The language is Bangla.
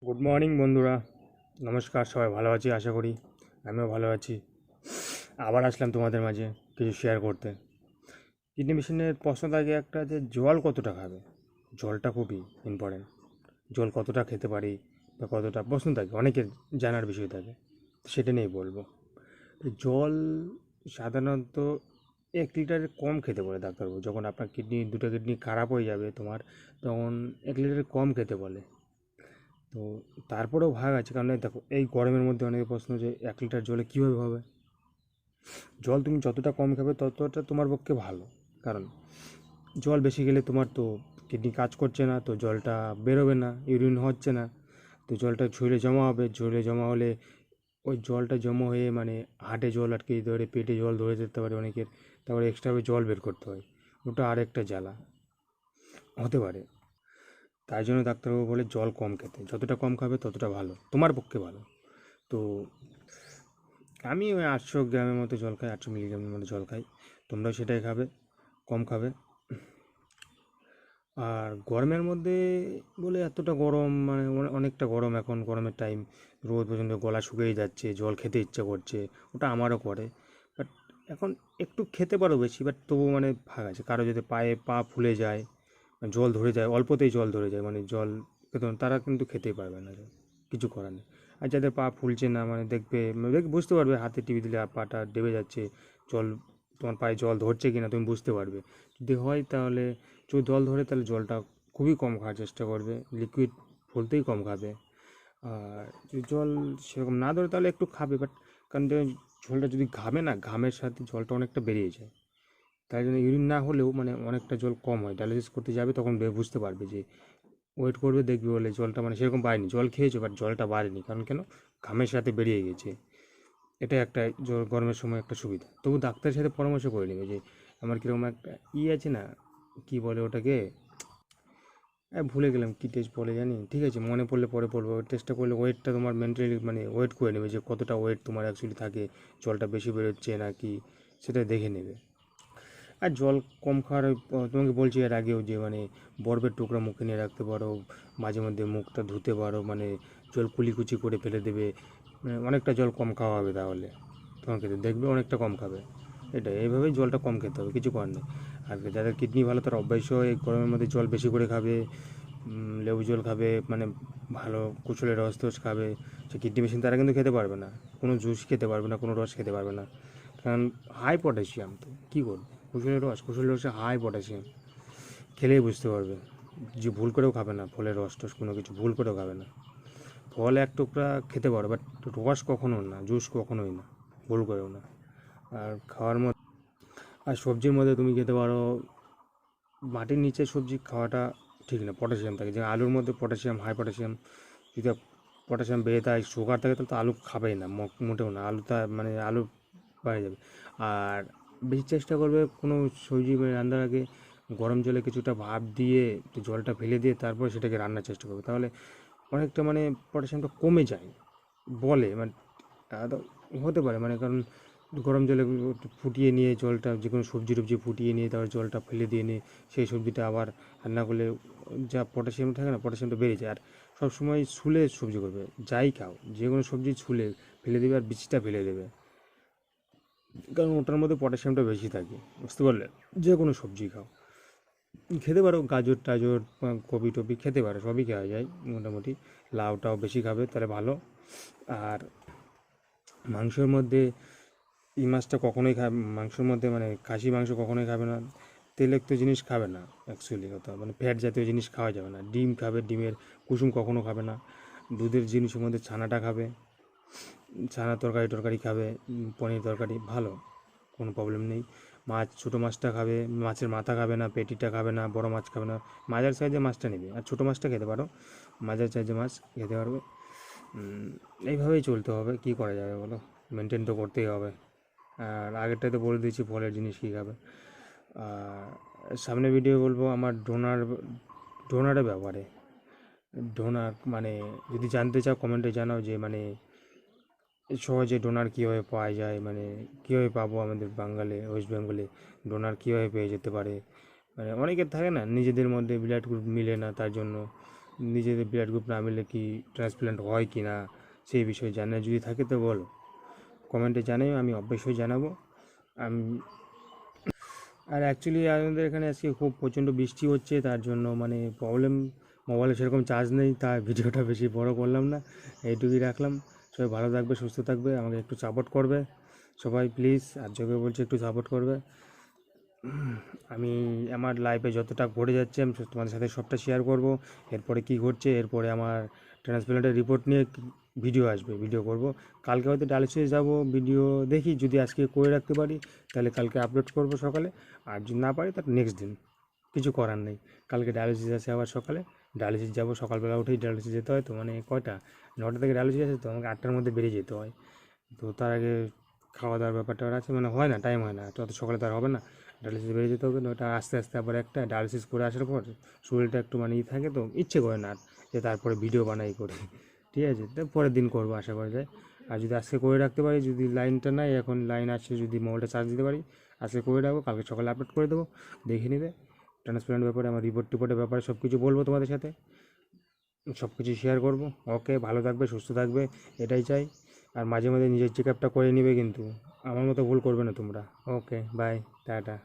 গুড মর্নিং বন্ধুরা, নমস্কার। সবাই ভালো আছি আশা করি। আমিও ভালো আছি। আবার আসলাম তোমাদের মাঝে কিছু শেয়ার করতে। কিডনি মেশিনের প্রশ্ন থাকে একটা, যে জল কতটা খাবে। জলটা খুবই ইম্পর্টেন্ট। জল কতটা খেতে পারি বা কতটা প্রশ্ন থাকে, অনেকের জানার বিষয় থাকে, সেটা নিয়েই বলবো। জল সাধারণত 1 লিটারের কম খেতে বলে ডাক্তারবাবু। যখন আপনার দুটো কিডনি খারাপ হয়ে যাবে তোমার, তখন 1 লিটারের কম খেতে বলে। তো তারপরেও ভাগ আছে, কারণ এই দেখো, এই গরমের মধ্যে অনেকে প্রশ্ন যে 1 লিটার জলে কীভাবে হবে। জল তুমি যতটা কম খাবে ততটা তোমার পক্ষে ভালো। কারণ জল বেশি খেলে তোমার তো কিডনি কাজ করছে না, তো জলটা বেরোবে না, ইউরিন হচ্ছে না, তো জলটা শরীরে জমা হবে। শরীরে জমা হলে ওই জলটা জমা হয়ে মানে হার্টে জল আটকে যেতে পারে, পেটে জল ধরে যেতে পারে অনেকের। তারপরে এক্সট্রাভাবে জল বের করতে হয়, ওটা আরেকটা জ্বালা হতে পারে। তাই জন্য ডাক্তারবাবু বলে জল কম খেতে, যতটা কম খাবে ততটা ভালো, তোমার পক্ষে ভালো। তো আমি ওই 800 গ্রামের মতো জল খাই, 800 মিলিগ্রামের মতো জল খাই। তোমরাও সেটাই খাবে, কম খাবে। আর গরমের মধ্যে বলে এতটা গরম, মানে অনেকটা গরম, এখন গরমের টাইম, রোদ পর্যন্ত গলা শুকিয়ে যাচ্ছে, জল খেতে ইচ্ছা করছে, ওটা আমারও করে। বাট এখন একটু খেতে পারো বেশি, বাট তবু মানে ভাগ আছে। কারো যদি পায়ে পা ফুলে যায়, জল ধরে যায়, অল্পতেই জল ধরে যায়, মানে জল খেতে, তারা কিন্তু খেতেই পারবে না, কিছু করার নেই। আর যাদের পা ফুলছে না, মানে বুঝতে পারবে, হাতে টিপে দিলে পাটা ডেবে যাচ্ছে, জল তোমার পায়ে জল ধরছে কি না তুমি বুঝতে পারবে। যদি হয় তাহলে, যদি জল ধরে তাহলে জলটা খুবই কম খাওয়ার চেষ্টা করবে, লিকুইড বলতেই কম খাবে। আর যদি জল সেরকম না ধরে তাহলে একটু খাবে, বাট কারণ জলটা যদি ঘামে না, ঘামের সাথে জলটা অনেকটা বেরিয়ে যায়। তাই জন্য ইউরিন না হলেও মানে অনেকটা জল কম হয়। ডায়ালিসিস করতে যাবে তখন বুঝতে পারবে, যে ওয়েট করবে, দেখবে বলে জলটা মানে সেরকম বাড়েনি, জল খেয়েছো বাট জলটা বাড়েনি, কারণ কেন, ঘামের সাথে বেরিয়ে গেছে। এটা একটা গরমের সময় একটা সুবিধা। তবু ডাক্তারের সাথে পরামর্শ করে নেবে, যে আমার কীরকম একটা আছে না, কি বলে ওটাকে, ভুলে গেলাম কী টেস্ট বলে জানি, ঠিক আছে মনে পড়লে পরে পড়বো। ওই টেস্টটা করলে ওয়েটটা তোমার মেন্টালি মানে ওয়েট করে নেবে, যে কতটা ওয়েট তোমার অ্যাকচুয়ালি থাকে, জলটা বেশি বেরোচ্ছে না কি, সেটা দেখে নেবে। আর জল কম খাওয়ার তোমাকে বলছি এর আগেও, যে মানে বরফের টুকরা মুখে নিয়ে রাখতে পারো, মাঝে মধ্যে মুখটা ধুতে পারো, মানে জল কুলিকুচি করে ফেলে দেবে, মানে অনেকটা জল কম খাওয়া হবে তাহলে তোমাকে, দেখবে অনেকটা কম খাবে। এটা এইভাবেই জলটা কম খেতে হবে, কিছু করার নেই। আর যাদের কিডনি ভালো তারা অবশ্যই এই গরমের মধ্যে জল বেশি করে খাবে, লেবু জল খাবে, মানে ভালো কুচলের রস টস খাবে। সে কিডনি মেশিন তারা কিন্তু খেতে পারবে না, কোনো জুস খেতে পারবে না, কোনো রস খেতে পারবে না, কারণ হাই পটাশিয়াম। তো কী করবে, কুসুলের রসে হাই পটাশিয়াম, খেলেই বুঝতে পারবে। যে ভুল করেও খাবে না ফলের রস টস, কোনো কিছু ভুল করেও খাবে না। ফল এক টুকরা খেতে পারো, বাট রস কখনো না, জুস কখনোই না, ভুল করেও না। আর খাওয়ার মধ্যে, আর সবজির মধ্যে তুমি খেতে পারো, মাটির নিচে সবজি খাওয়াটা ঠিক না, পটাশিয়াম থাকে, যে আলুর মধ্যে পটাশিয়াম, হাই পটাশিয়াম। যদি পটাশিয়াম বেড়ে থাকে, সুগার থাকে, তাহলে তো আলু খাবেই না, মোটেও না। আলুটা মানে আলু বাইরে যাবে। আর বেশি চেষ্টা করবে কোনো সবজি মানে রান্নার আগে গরম জলে কিছুটা ভাপ দিয়ে, একটু জলটা ফেলে দিয়ে তারপর সেটাকে রান্নার চেষ্টা করবে, তাহলে অনেকটা মানে পটাশিয়ামটা কমে যায় বলে। মানে তো হতে পারে, মানে কারণ গরম জলে একটু ফুটিয়ে নিয়ে জলটা, যে কোনো সবজি টবজি ফুটিয়ে নিয়ে তারপর জলটা ফেলে দিয়ে নিয়ে সেই সবজিটা আবার রান্না করলে যা পটাশিয়াম থাকে না, পটাশিয়ামটা বেড়ে যায়। আর সবসময় ছুলে সবজি করবে, যাই খাও যে কোনো সবজি ছুলে ফেলে দেবে, আর বীজটা ফেলে দেবে, কারণ ওটার মধ্যে পটাশিয়ামটা বেশি থাকে, বুঝতে পারলে। যে কোনো সবজি খাও, খেতে পারো, গাজর টাজর, কপি টপি খেতে পারো, সবই খাওয়া যায় মোটামুটি। লাউটাও বেশি খাবে তাহলে ভালো। আর মাংসের মধ্যে এই মাছটা কখনোই খাবে, মাংসের মধ্যে মানে খাসি মাংস কখনোই খাবে না, তেলেক্ত জিনিস খাবে না, অ্যাকচুয়ালি কথা মানে ফ্যাট জাতীয় জিনিস খাওয়া যাবে না। ডিম খাবে, ডিমের কুসুম কখনো খাবে না। দুধের জিনিসের মধ্যে ছানাটা খাবে, ছানা তরকারি টরকারি খাবে, পনির তরকারি ভালো, কোনো প্রবলেম নেই। মাছ, ছোটো মাছটা খাবে, মাছের মাথা খাবে না, পেটিটা খাবে না, বড় মাছ খাবে না, মাঝার সাইজের মাছটা নেবে। আর ছোটো মাছটা খেতে পারো, মাঝার সাইজের মাছ খেতে পারবে। এইভাবেই চলতে হবে, কী করা যাবে বলো, মেনটেন তো করতেই হবে। আর আগেরটাতে বলে দিয়েছি ফলের জিনিস কী খাবে। আর সামনে ভিডিও বলবো আমার ডোনারের ব্যাপারে। ডোনার মানে যদি জানতে চাও কমেন্টে জানাও, যে মানে সহজে ডোনার কীভাবে পাওয়া যায়, মানে কীভাবে পাবো আমাদের বাঙালি ওয়েস্ট বেঙ্গলে ডোনার কীভাবে পেয়ে যেতে পারে। মানে অনেকের থাকে না, নিজেদের মধ্যে ব্লাড গ্রুপ মিলে না, তার জন্য নিজেদের ব্লাড গ্রুপ না মিলে কি ট্রান্সপ্ল্যান্ট হয় কি না সেই বিষয়ে জানা যদি থাকে তো বলো, কমেন্টে জানাই, আমি অবশ্যই জানাবো। আমি আর অ্যাকচুয়ালি আমাদের এখানে আজকে খুব প্রচণ্ড বৃষ্টি হচ্ছে, তার জন্য মানে প্রবলেম, মোবাইলে সেরকম চার্জ নেই, তাই ভিডিওটা বেশি বড় করলাম না, এইটুকুই রাখলাম। সবাই ভালো থাকবে, সুস্থ থাকবে, আমাকে একটু সাপোর্ট করবে সবাই প্লিজ, আর যোগে বলছি একটু সাপোর্ট করবে। আমি আমার লাইফে যতটা ঘটে যাচ্ছে আমি তোমাদের সাথে সবটা শেয়ার করব। এরপরে কি ঘটছে, এরপরে আমার ট্রান্সপ্ল্যান্টের রিপোর্ট নিয়ে ভিডিও আসবে, ভিডিও করব। কালকে হয়তো ডায়ালিসিস যাব, ভিডিও দেখি যদি আজকে করে রাখতে পারি তাহলে কালকে আপলোড করব সকালে, আর যদি না পারি তার নেক্সট দিন, কিছু করার নেই। কালকে ডায়ালিসিস আছে আবার সকালে, ডায়ালিসিস যাব, সকালবেলা উঠেই ডায়ালিসিস যেতে হয়, তো মানে কয়টা, 9টা থেকে ডায়ালিসিস আছে, তো আমাকে 8টার মধ্যে বেরিয়ে যেতে হয়। তো তার আগে খাওয়া দাওয়ার ব্যাপারটা আছে, মানে হয় না, টাইম হয় না, তত সকালে তো আর হবে না, ডায়ালিসিস বেরিয়ে যেতে হবে। ওটা আস্তে আস্তে আবার একটা ডায়ালিসিস করে আসার পর শরীরটা একটু মানে থাকে, তো ইচ্ছে করে না আর যে তারপরে ভিডিও বানাই করি, ঠিক আছে, তো পরের দিন করবো আশা করা যায়। আর যদি আজকে করে রাখতে পারি, যদি লাইনটা নাই, এখন লাইন আছে, যদি মোবাইলটা চার্জ দিতে পারি আজকে করে রাখবো, কালকে সকালে আপলোড করে দেবো, দেখে নেবে। ট্রান্সপ্ল্যান্ট ব্যাপারে, আমার রিপোর্টের ব্যাপারে সব কিছু বলবো তোমাদের সাথে, সব কিছু শেয়ার করবো। ওকে, ভালো থাকবে, সুস্থ থাকবে, এটাই চাই। আর মাঝে মাঝে নিজের চেক আপটা করে নিবে কিন্তু, আমার মতো ভুল করবে না তোমরা। ওকে, বাই, টাটা।